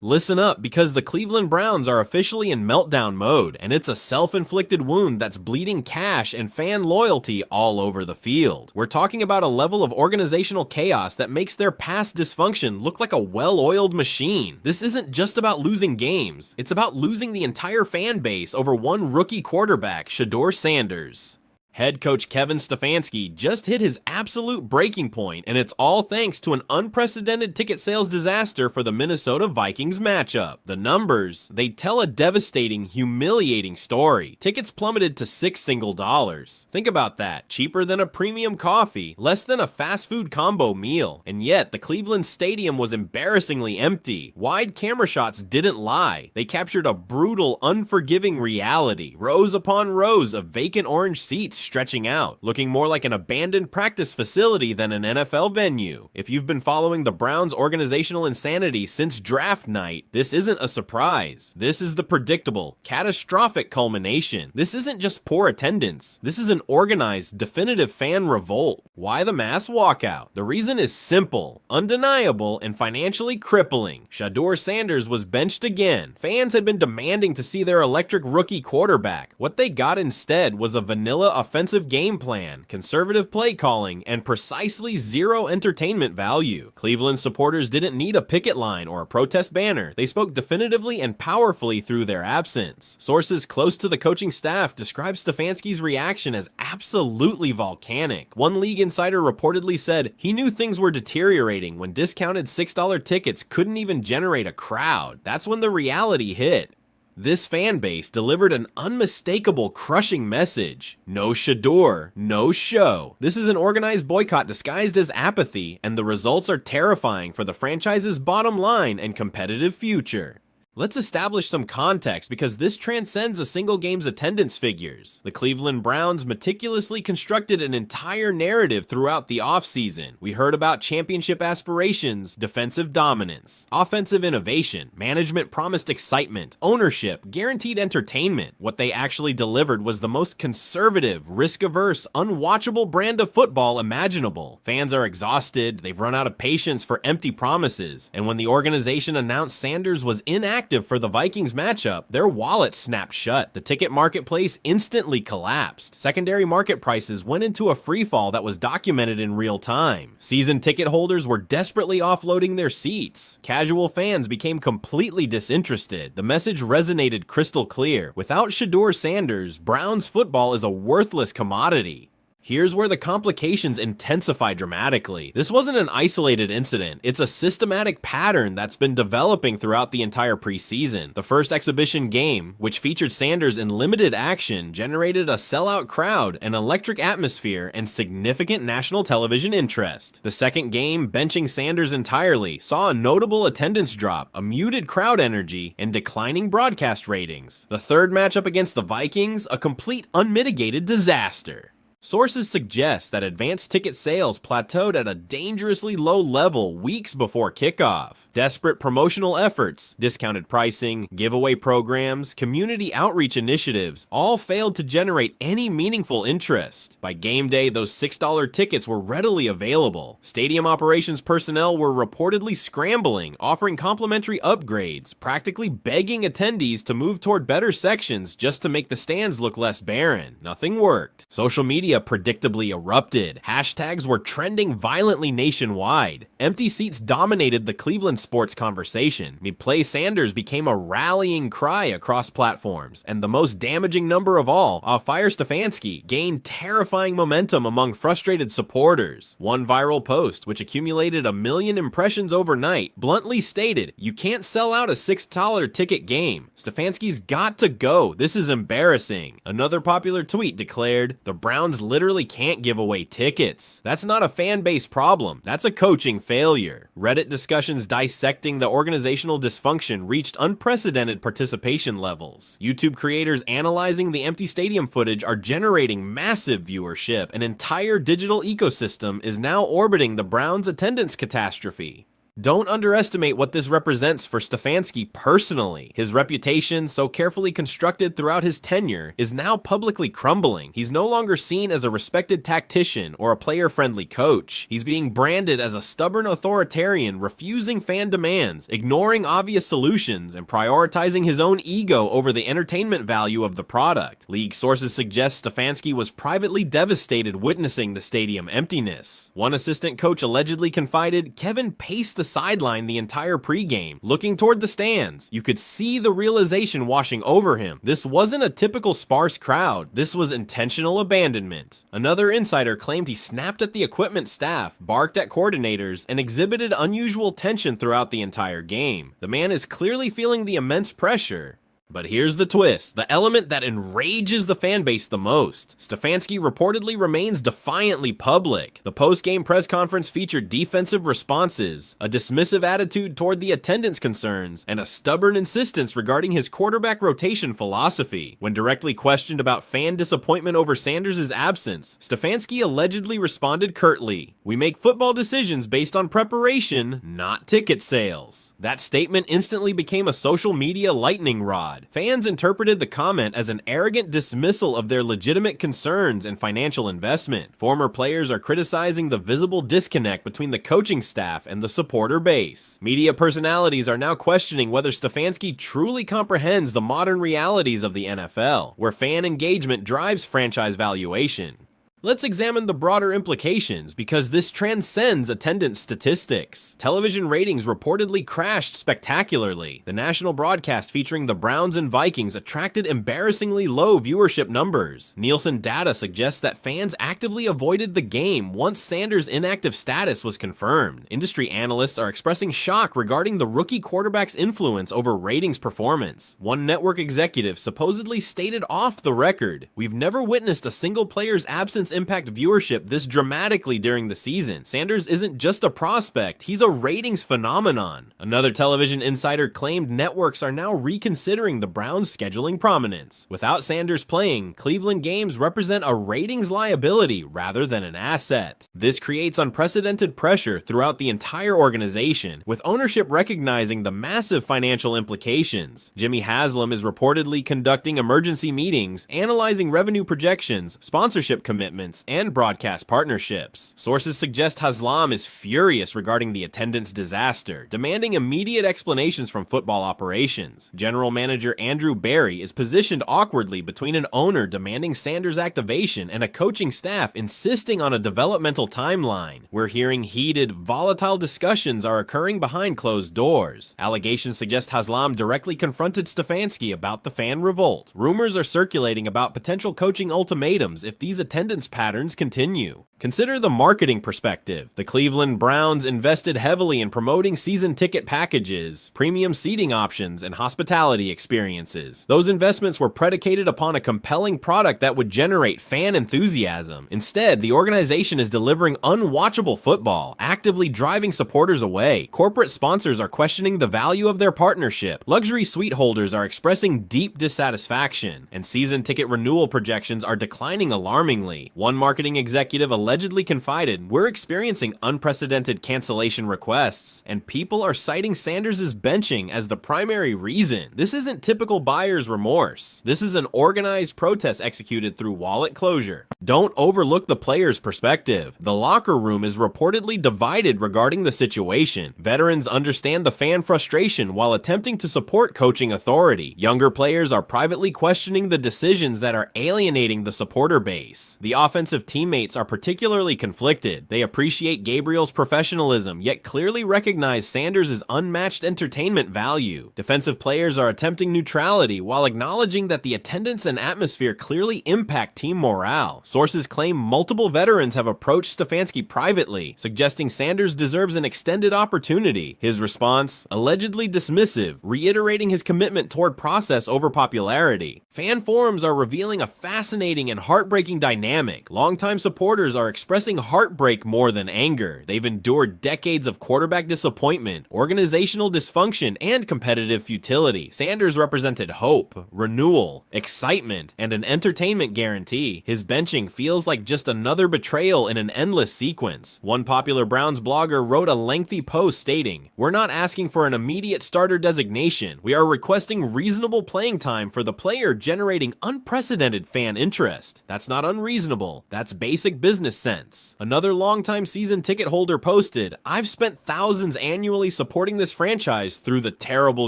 Listen up, because the Cleveland Browns are officially in meltdown mode, and it's a self-inflicted wound that's bleeding cash and fan loyalty all over the field. We're talking about a level of organizational chaos that makes their past dysfunction look like a well-oiled machine. This isn't just about losing games, it's about losing the entire fan base over one rookie quarterback, Shedeur Sanders. Head coach Kevin Stefanski just hit his absolute breaking point, and it's all thanks to an unprecedented ticket sales disaster for the Minnesota Vikings matchup. The numbers, they tell a devastating, humiliating story. Tickets plummeted to $6. Think about that. Cheaper than a premium coffee, less than a fast food combo meal. And yet, the Cleveland Stadium was embarrassingly empty. Wide camera shots didn't lie. They captured a brutal, unforgiving reality. Rows upon rows of vacant orange seats stretching out, looking more like an abandoned practice facility than an NFL venue. If you've been following the Browns' organizational insanity since draft night, this isn't a surprise. This is the predictable, catastrophic culmination. This isn't just poor attendance. This is an organized, definitive fan revolt. Why the mass walkout? The reason is simple, undeniable, and financially crippling. Shedeur Sanders was benched again. Fans had been demanding to see their electric rookie quarterback. What they got instead was a vanilla offensive game plan, conservative play calling, and precisely zero entertainment value. Cleveland supporters didn't need a picket line or a protest banner. They spoke definitively and powerfully through their absence. Sources close to the coaching staff describe Stefanski's reaction as absolutely volcanic. One league insider reportedly said he knew things were deteriorating when discounted $6 tickets couldn't even generate a crowd. That's when the reality hit. This fan base delivered an unmistakable, crushing message. No Shedeur, no show. This is an organized boycott disguised as apathy, and the results are terrifying for the franchise's bottom line and competitive future. Let's establish some context, because this transcends a single game's attendance figures. The Cleveland Browns meticulously constructed an entire narrative throughout the offseason. We heard about championship aspirations, defensive dominance, offensive innovation, management promised excitement, ownership, guaranteed entertainment. What they actually delivered was the most conservative, risk-averse, unwatchable brand of football imaginable. Fans are exhausted, they've run out of patience for empty promises, and when the organization announced Sanders was inactive for the Vikings matchup, their wallet snapped shut. The ticket marketplace instantly collapsed. Secondary market prices went into a freefall that was documented in real time. Season ticket holders were desperately offloading their seats. Casual fans became completely disinterested. The message resonated crystal clear. Without Shedeur Sanders, Browns football is a worthless commodity. Here's where the complications intensify dramatically. This wasn't an isolated incident. It's a systematic pattern that's been developing throughout the entire preseason. The first exhibition game, which featured Sanders in limited action, generated a sellout crowd, an electric atmosphere, and significant national television interest. The second game, benching Sanders entirely, saw a notable attendance drop, a muted crowd energy, and declining broadcast ratings. The third matchup against the Vikings, a complete unmitigated disaster. Sources suggest that advanced ticket sales plateaued at a dangerously low level weeks before kickoff. Desperate promotional efforts, discounted pricing, giveaway programs, community outreach initiatives all failed to generate any meaningful interest. By game day, those $6 tickets were readily available. Stadium operations personnel were reportedly scrambling, offering complimentary upgrades, practically begging attendees to move toward better sections just to make the stands look less barren. Nothing worked. Social media predictably erupted. Hashtags were trending violently nationwide. Empty seats dominated the Cleveland sports conversation. Play Sanders became a rallying cry across platforms, and the most damaging number of all, Fire Stefanski, gained terrifying momentum among frustrated supporters. One viral post, which accumulated 1 million impressions overnight, bluntly stated, "You can't sell out a $6 ticket game. Stefanski's got to go. This is embarrassing." Another popular tweet declared, "The Browns literally can't give away tickets. That's not a fan base problem. That's a coaching failure." Reddit discussions dissecting the organizational dysfunction reached unprecedented participation levels. YouTube creators analyzing the empty stadium footage are generating massive viewership. An entire digital ecosystem is now orbiting the Browns' attendance catastrophe. Don't underestimate what this represents for Stefanski personally. His reputation, so carefully constructed throughout his tenure, is now publicly crumbling. He's no longer seen as a respected tactician or a player-friendly coach. He's being branded as a stubborn authoritarian, refusing fan demands, ignoring obvious solutions, and prioritizing his own ego over the entertainment value of the product. League sources suggest Stefanski was privately devastated witnessing the stadium emptiness. One assistant coach allegedly confided, Kevin paced the sideline the entire pregame, looking toward the stands. You could see the realization washing over him. This wasn't a typical sparse crowd. This was intentional abandonment. Another insider claimed he snapped at the equipment staff, barked at coordinators, and exhibited unusual tension throughout the entire game. The man is clearly feeling the immense pressure. But here's the twist, the element that enrages the fan base the most. Stefanski reportedly remains defiantly public. The post-game press conference featured defensive responses, a dismissive attitude toward the attendance concerns, and a stubborn insistence regarding his quarterback rotation philosophy. When directly questioned about fan disappointment over Sanders' absence, Stefanski allegedly responded curtly, "We make football decisions based on preparation, not ticket sales." That statement instantly became a social media lightning rod. Fans interpreted the comment as an arrogant dismissal of their legitimate concerns and financial investment. Former players are criticizing the visible disconnect between the coaching staff and the supporter base. Media personalities are now questioning whether Stefanski truly comprehends the modern realities of the NFL, where fan engagement drives franchise valuation. Let's examine the broader implications, because this transcends attendance statistics. Television ratings reportedly crashed spectacularly. The national broadcast featuring the Browns and Vikings attracted embarrassingly low viewership numbers. Nielsen data suggests that fans actively avoided the game once Sanders' inactive status was confirmed. Industry analysts are expressing shock regarding the rookie quarterback's influence over ratings performance. One network executive supposedly stated off the record, "We've never witnessed a single player's absence impact viewership this dramatically during the season. Sanders isn't just a prospect, he's a ratings phenomenon." Another television insider claimed networks are now reconsidering the Browns' scheduling prominence. Without Sanders playing, Cleveland games represent a ratings liability rather than an asset. This creates unprecedented pressure throughout the entire organization, with ownership recognizing the massive financial implications. Jimmy Haslam is reportedly conducting emergency meetings, analyzing revenue projections, sponsorship commitments, and broadcast partnerships. Sources suggest Haslam is furious regarding the attendance disaster, demanding immediate explanations from football operations. General manager Andrew Berry is positioned awkwardly between an owner demanding Sanders' activation and a coaching staff insisting on a developmental timeline. We're hearing heated, volatile discussions are occurring behind closed doors. Allegations suggest Haslam directly confronted Stefanski about the fan revolt. Rumors are circulating about potential coaching ultimatums if these attendance patterns continue. Consider the marketing perspective. The Cleveland Browns invested heavily in promoting season ticket packages, premium seating options, and hospitality experiences. Those investments were predicated upon a compelling product that would generate fan enthusiasm. Instead, the organization is delivering unwatchable football, actively driving supporters away. Corporate sponsors are questioning the value of their partnership. Luxury suite holders are expressing deep dissatisfaction, and season ticket renewal projections are declining alarmingly. One marketing executive allegedly confided, "We're experiencing unprecedented cancellation requests, and people are citing Sanders' benching as the primary reason. This isn't typical buyer's remorse. This is an organized protest executed through wallet closure." Don't overlook the player's perspective. The locker room is reportedly divided regarding the situation. Veterans understand the fan frustration while attempting to support coaching authority. Younger players are privately questioning the decisions that are alienating the supporter base. The offensive teammates are particularly conflicted. They appreciate Gabriel's professionalism, yet clearly recognize Sanders' unmatched entertainment value. Defensive players are attempting neutrality while acknowledging that the attendance and atmosphere clearly impact team morale. Sources claim multiple veterans have approached Stefanski privately, suggesting Sanders deserves an extended opportunity. His response, allegedly dismissive, reiterating his commitment toward process over popularity. Fan forums are revealing a fascinating and heartbreaking dynamic. Longtime supporters are are expressing heartbreak more than anger. They've endured decades of quarterback disappointment, organizational dysfunction, and competitive futility. Sanders represented hope, renewal, excitement, and an entertainment guarantee. His benching feels like just another betrayal in an endless sequence. One popular Browns blogger wrote a lengthy post stating, "We're not asking for an immediate starter designation. We are requesting reasonable playing time for the player generating unprecedented fan interest. That's not unreasonable. That's basic business sense." Another longtime season ticket holder posted, "I've spent thousands annually supporting this franchise through the terrible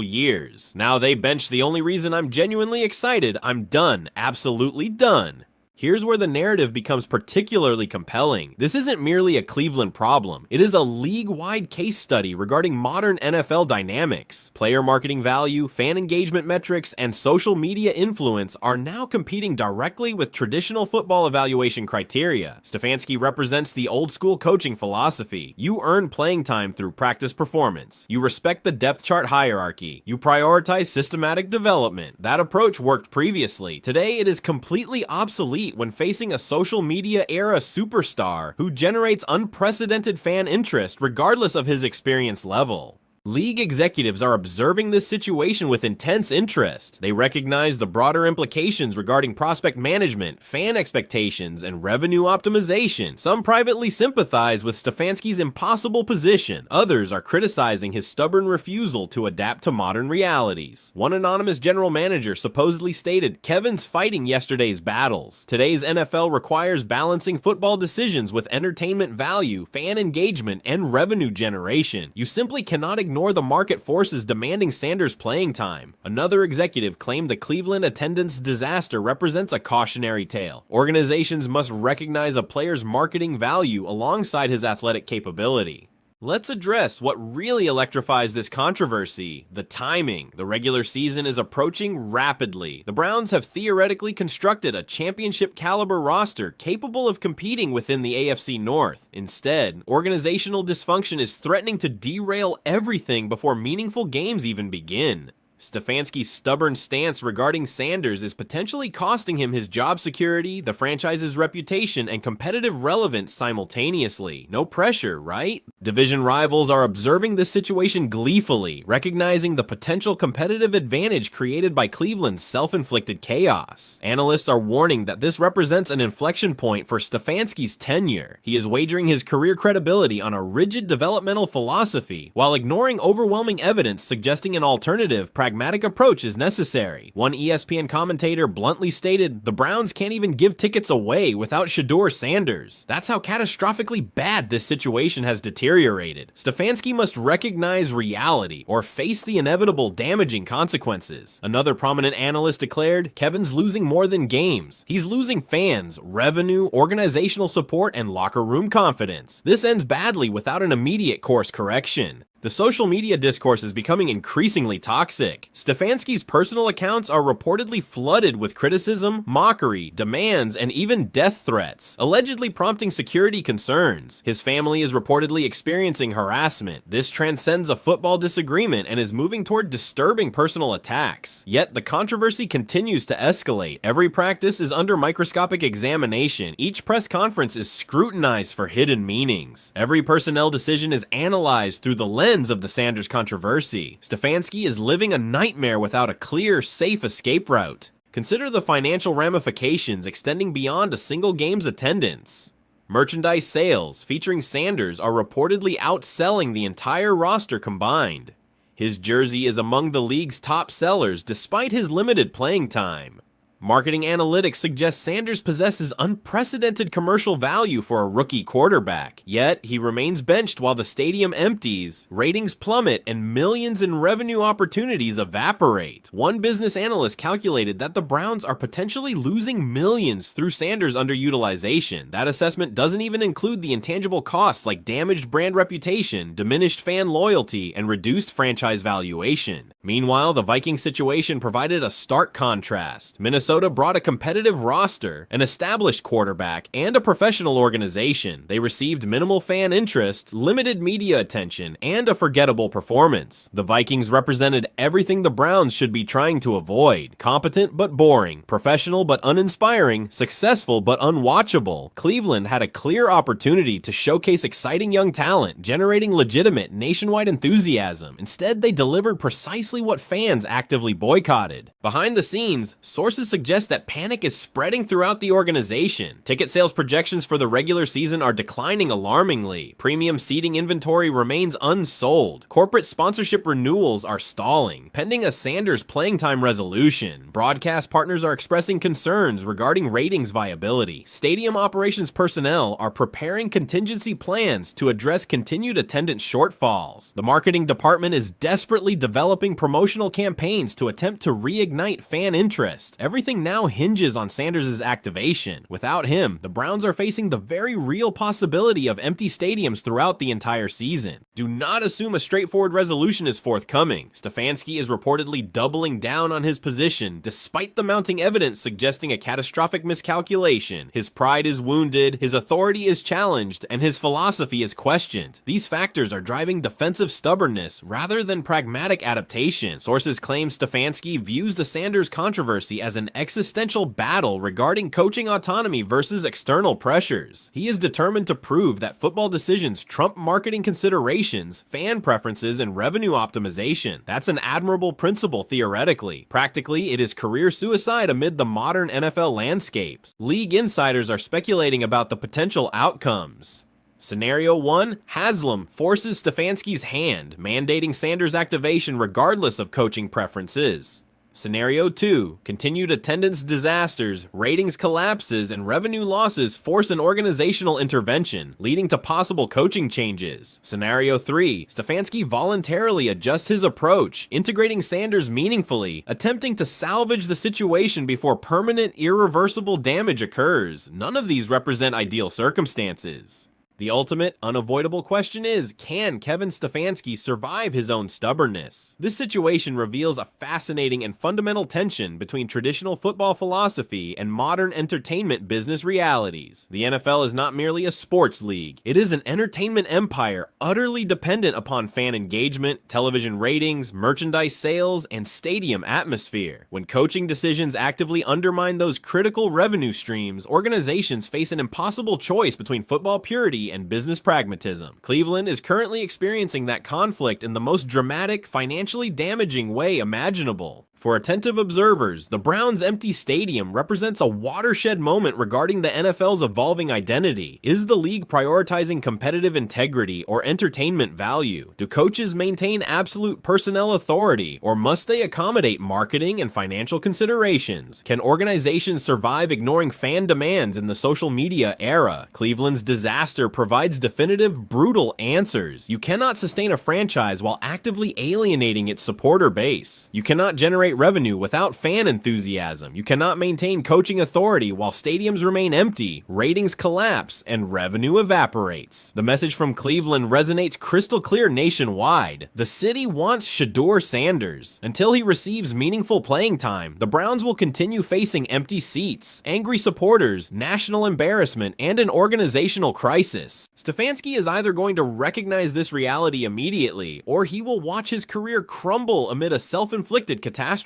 years. Now they bench the only reason I'm genuinely excited. I'm done. Absolutely done." Here's where the narrative becomes particularly compelling. This isn't merely a Cleveland problem. It is a league-wide case study regarding modern NFL dynamics. Player marketing value, fan engagement metrics, and social media influence are now competing directly with traditional football evaluation criteria. Stefanski represents the old-school coaching philosophy. You earn playing time through practice performance. You respect the depth chart hierarchy. You prioritize systematic development. That approach worked previously. Today, it is completely obsolete when facing a social media era superstar who generates unprecedented fan interest regardless of his experience level. League executives are observing this situation with intense interest. They recognize the broader implications regarding prospect management, fan expectations, and revenue optimization. Some privately sympathize with Stefanski's impossible position. Others are criticizing his stubborn refusal to adapt to modern realities. One anonymous general manager supposedly stated, "Kevin's fighting yesterday's battles. Today's NFL requires balancing football decisions with entertainment value, fan engagement, and revenue generation. You simply cannot ignore the market forces demanding Sanders' playing time." Another executive claimed the Cleveland attendance disaster represents a cautionary tale. Organizations must recognize a player's marketing value alongside his athletic capability. Let's address what really electrifies this controversy: the timing. The regular season is approaching rapidly. The Browns have theoretically constructed a championship-caliber roster capable of competing within the AFC North. Instead, organizational dysfunction is threatening to derail everything before meaningful games even begin. Stefanski's stubborn stance regarding Sanders is potentially costing him his job security, the franchise's reputation, and competitive relevance simultaneously. No pressure, right? Division rivals are observing this situation gleefully, recognizing the potential competitive advantage created by Cleveland's self-inflicted chaos. Analysts are warning that this represents an inflection point for Stefanski's tenure. He is wagering his career credibility on a rigid developmental philosophy, while ignoring overwhelming evidence suggesting an alternative, pragmatic approach is necessary. One ESPN commentator bluntly stated, "The Browns can't even give tickets away without Shedeur Sanders." That's how catastrophically bad this situation has deteriorated. Stefanski must recognize reality or face the inevitable damaging consequences. Another prominent analyst declared, "Kevin's losing more than games. He's losing fans, revenue, organizational support, and locker room confidence. This ends badly without an immediate course correction." The social media discourse is becoming increasingly toxic. Stefanski's personal accounts are reportedly flooded with criticism, mockery, demands, and even death threats, allegedly prompting security concerns. His family is reportedly experiencing harassment. This transcends a football disagreement and is moving toward disturbing personal attacks. Yet the controversy continues to escalate. Every practice is under microscopic examination. Each press conference is scrutinized for hidden meanings. Every personnel decision is analyzed through the lens of the Sanders controversy. Stefanski is living a nightmare without a clear, safe escape route. Consider the financial ramifications extending beyond a single game's attendance. Merchandise sales featuring Sanders are reportedly outselling the entire roster combined. His jersey is among the league's top sellers despite his limited playing time. Marketing analytics suggest Sanders possesses unprecedented commercial value for a rookie quarterback, yet he remains benched while the stadium empties, ratings plummet, and millions in revenue opportunities evaporate. One business analyst calculated that the Browns are potentially losing millions through Sanders' underutilization. That assessment doesn't even include the intangible costs like damaged brand reputation, diminished fan loyalty, and reduced franchise valuation. Meanwhile, the Vikings situation provided a stark contrast. Minnesota Minnesota brought a competitive roster, an established quarterback, and a professional organization. They received minimal fan interest, limited media attention, and a forgettable performance. The Vikings represented everything the Browns should be trying to avoid: competent but boring, professional but uninspiring, successful but unwatchable. Cleveland had a clear opportunity to showcase exciting young talent, generating legitimate nationwide enthusiasm. Instead, they delivered precisely what fans actively boycotted. Behind the scenes, sources suggest that panic is spreading throughout the organization. Ticket sales projections for the regular season are declining alarmingly. Premium seating inventory remains unsold. Corporate sponsorship renewals are stalling, pending a Sanders playing time resolution. Broadcast partners are expressing concerns regarding ratings viability. Stadium operations personnel are preparing contingency plans to address continued attendance shortfalls. The marketing department is desperately developing promotional campaigns to attempt to reignite fan interest. Everything now hinges on Sanders' activation. Without him, the Browns are facing the very real possibility of empty stadiums throughout the entire season. Do not assume a straightforward resolution is forthcoming. Stefanski is reportedly doubling down on his position, despite the mounting evidence suggesting a catastrophic miscalculation. His pride is wounded, his authority is challenged, and his philosophy is questioned. These factors are driving defensive stubbornness rather than pragmatic adaptation. Sources claim Stefanski views the Sanders controversy as an existential battle regarding coaching autonomy versus external pressures. He is determined to prove that football decisions trump marketing considerations, fan preferences, and revenue optimization. That's an admirable principle theoretically. Practically, it is career suicide amid the modern NFL landscapes. League insiders are speculating about the potential outcomes. Scenario 1, Haslam forces Stefanski's hand, mandating Sanders' activation regardless of coaching preferences. Scenario 2, continued attendance disasters, ratings collapses, and revenue losses force an organizational intervention, leading to possible coaching changes. Scenario 3, Stefanski voluntarily adjusts his approach, integrating Sanders meaningfully, attempting to salvage the situation before permanent, irreversible damage occurs. None of these represent ideal circumstances. The ultimate, unavoidable question is, can Kevin Stefanski survive his own stubbornness? This situation reveals a fascinating and fundamental tension between traditional football philosophy and modern entertainment business realities. The NFL is not merely a sports league. It is an entertainment empire utterly dependent upon fan engagement, television ratings, merchandise sales, and stadium atmosphere. When coaching decisions actively undermine those critical revenue streams, organizations face an impossible choice between football purity and business pragmatism. Cleveland is currently experiencing that conflict in the most dramatic, financially damaging way imaginable. For attentive observers, the Browns' empty stadium represents a watershed moment regarding the NFL's evolving identity. Is the league prioritizing competitive integrity or entertainment value? Do coaches maintain absolute personnel authority, or must they accommodate marketing and financial considerations? Can organizations survive ignoring fan demands in the social media era? Cleveland's disaster provides definitive, brutal answers. You cannot sustain a franchise while actively alienating its supporter base. You cannot generate revenue without fan enthusiasm. You cannot maintain coaching authority while stadiums remain empty, ratings collapse, and revenue evaporates. The message from Cleveland resonates crystal clear nationwide. The city wants Shedeur Sanders. Until he receives meaningful playing time, the Browns will continue facing empty seats, angry supporters, national embarrassment, and an organizational crisis. Stefanski is either going to recognize this reality immediately, or he will watch his career crumble amid a self-inflicted catastrophe.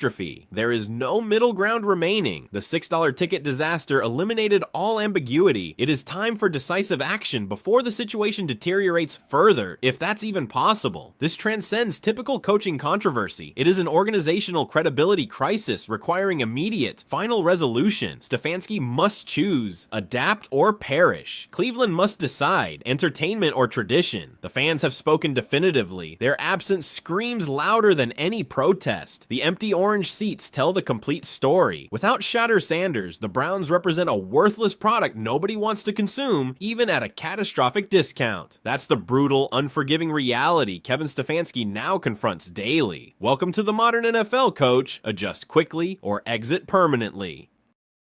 There is no middle ground remaining. The $6 ticket disaster eliminated all ambiguity. It is time for decisive action before the situation deteriorates further, if that's even possible. This transcends typical coaching controversy. It is an organizational credibility crisis requiring immediate, final resolution. Stefanski must choose, adapt or perish. Cleveland must decide, entertainment or tradition. The fans have spoken definitively. Their absence screams louder than any protest. The empty orange seats tell the complete story. Without Shedeur Sanders, the Browns represent a worthless product nobody wants to consume, even at a catastrophic discount. That's the brutal, unforgiving reality Kevin Stefanski now confronts daily. Welcome to the modern NFL, coach. Adjust quickly or exit permanently.